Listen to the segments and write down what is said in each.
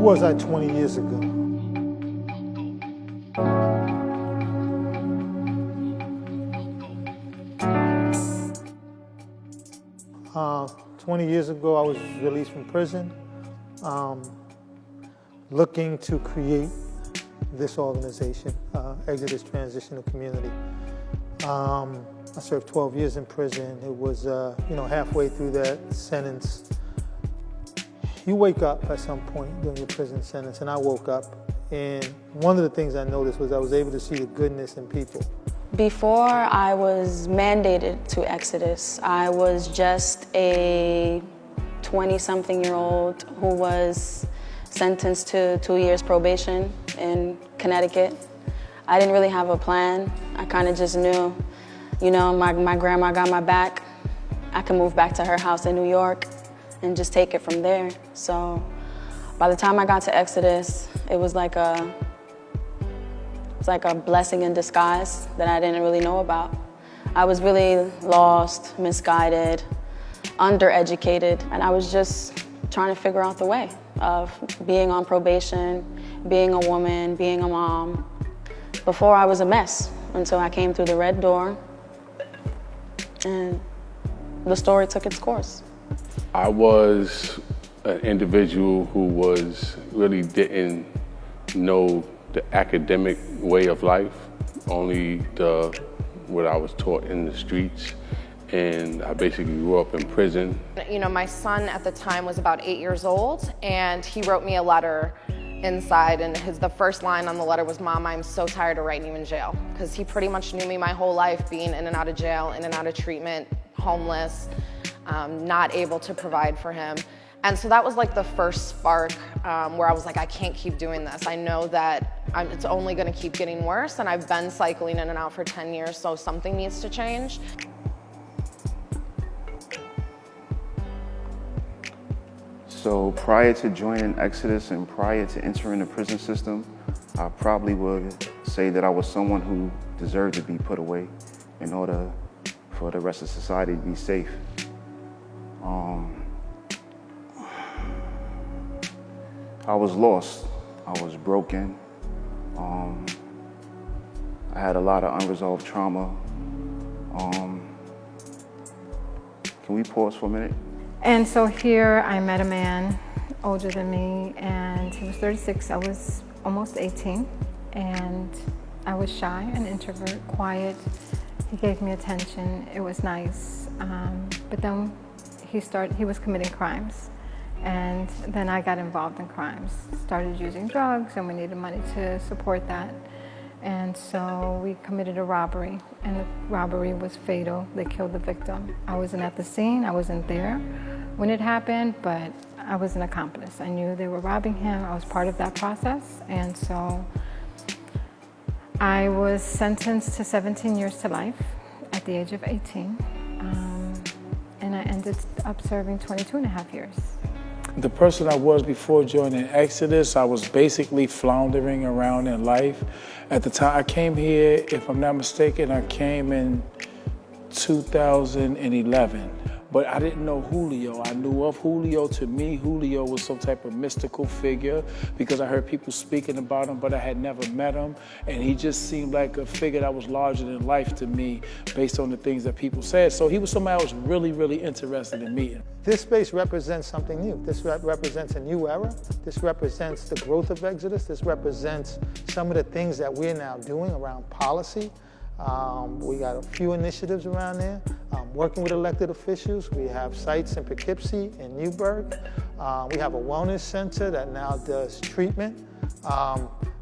was I 20 years ago? 20 years ago, I was released from prison, looking to create this organization, Exodus Transitional Community. I served 12 years in prison. It was, halfway through that sentence, you wake up at some point during your prison sentence, and I woke up, and one of the things I noticed was I was able to see the goodness in people. Before I was mandated to Exodus, I was just a 20-something-year-old who was sentenced to 2 years probation in Connecticut. I didn't really have a plan. I kind of just knew, my grandma got my back. I can move back to her house in New York and just take it from there. So by the time I got to Exodus, it was like a blessing in disguise that I didn't really know about. I was really lost, misguided, undereducated, and I was just trying to figure out the way of being on probation, being a woman, being a mom. Before I was a mess until I came through the red door and the story took its course. I was an individual who really didn't know the academic way of life, only what I was taught in the streets, and I basically grew up in prison. My son at the time was about 8 years old, and he wrote me a letter inside, and the first line on the letter was, "Mom, I'm so tired of writing you in jail," because he pretty much knew me my whole life, being in and out of jail, in and out of treatment, homeless, not able to provide for him. And so that was like the first spark where I was like, I can't keep doing this. I know that it's only gonna keep getting worse, and I've been cycling in and out for 10 years, so something needs to change. So prior to joining Exodus and prior to entering the prison system, I probably would say that I was someone who deserved to be put away in order for the rest of society to be safe. I was lost, I was broken. I had a lot of unresolved trauma. Can we pause for a minute? And so here I met a man older than me, and he was 36, I was almost 18, and I was shy, an introvert, quiet. He gave me attention, it was nice, but then he was committing crimes. And then I got involved in crimes, started using drugs, and we needed money to support that. And so we committed a robbery, and the robbery was fatal. They killed the victim. I wasn't at the scene, I wasn't there when it happened, but I was an accomplice. I knew they were robbing him, I was part of that process, and so I was sentenced to 17 years to life at the age of 18, and I ended up serving 22 and a half years. The person I was before joining Exodus, I was basically floundering around in life. At the time I came here, if I'm not mistaken, I came in 2011. But I didn't know Julio. I knew of Julio. To me, Julio was some type of mystical figure because I heard people speaking about him, but I had never met him. And he just seemed like a figure that was larger than life to me based on the things that people said. So he was somebody I was really, really interested in meeting. This space represents something new. This represents a new era. This represents the growth of Exodus. This represents some of the things that we're now doing around policy. We got a few initiatives around there. Working with elected officials. We have sites in Poughkeepsie and Newburgh. We have a wellness center that now does treatment,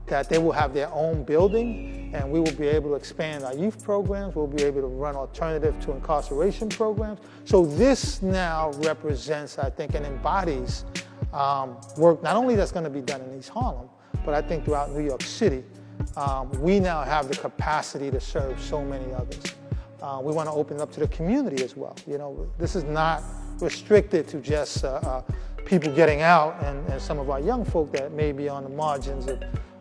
that they will have their own building, and we will be able to expand our youth programs. We'll be able to run alternative to incarceration programs. So this now represents, I think, and embodies work not only that's going to be done in East Harlem, but I think throughout New York City. We now have the capacity to serve so many others. We want to open it up to the community as well. This is not restricted to just people getting out and some of our young folk that may be on the margins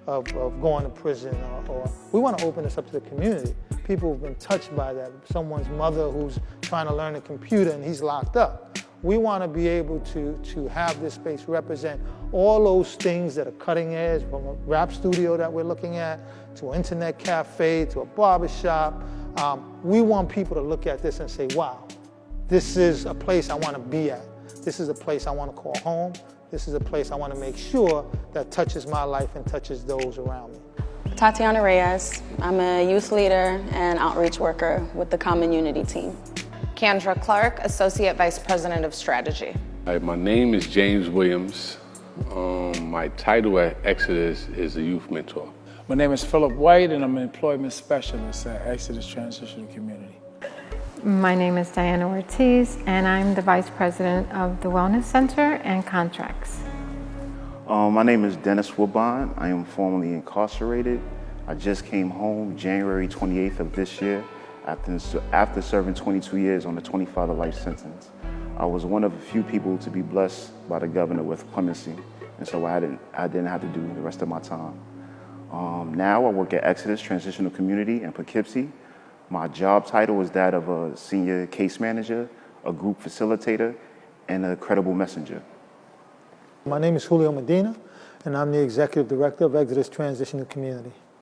of going to prison. Or we want to open this up to the community. People who've been touched by that. Someone's mother who's trying to learn a computer and he's locked up. We want to be able to have this space represent all those things that are cutting edge, from a rap studio that we're looking at, to an internet cafe, to a barbershop. We want people to look at this and say, wow, this is a place I want to be at. This is a place I want to call home. This is a place I want to make sure that touches my life and touches those around me. Tatiana Reyes. I'm a youth leader and outreach worker with the Common Unity team. Kendra Clark, Associate Vice President of Strategy. Hi, my name is James Williams. My title at Exodus is a youth mentor. My name is Philip White, and I'm an employment specialist at Exodus Transitional Community. My name is Diana Ortiz, and I'm the Vice President of the Wellness Center and Contracts. My name is Dennis Woodbine. I am formerly incarcerated. I just came home January 28th of this year after serving 22 years on a 25-to-life sentence. I was one of a few people to be blessed by the governor with clemency, and so I didn't have to do the rest of my time. Now I work at Exodus Transitional Community in Poughkeepsie. My job title is that of a senior case manager, a group facilitator, and a credible messenger. My name is Julio Medina, and I'm the Executive Director of Exodus Transitional Community.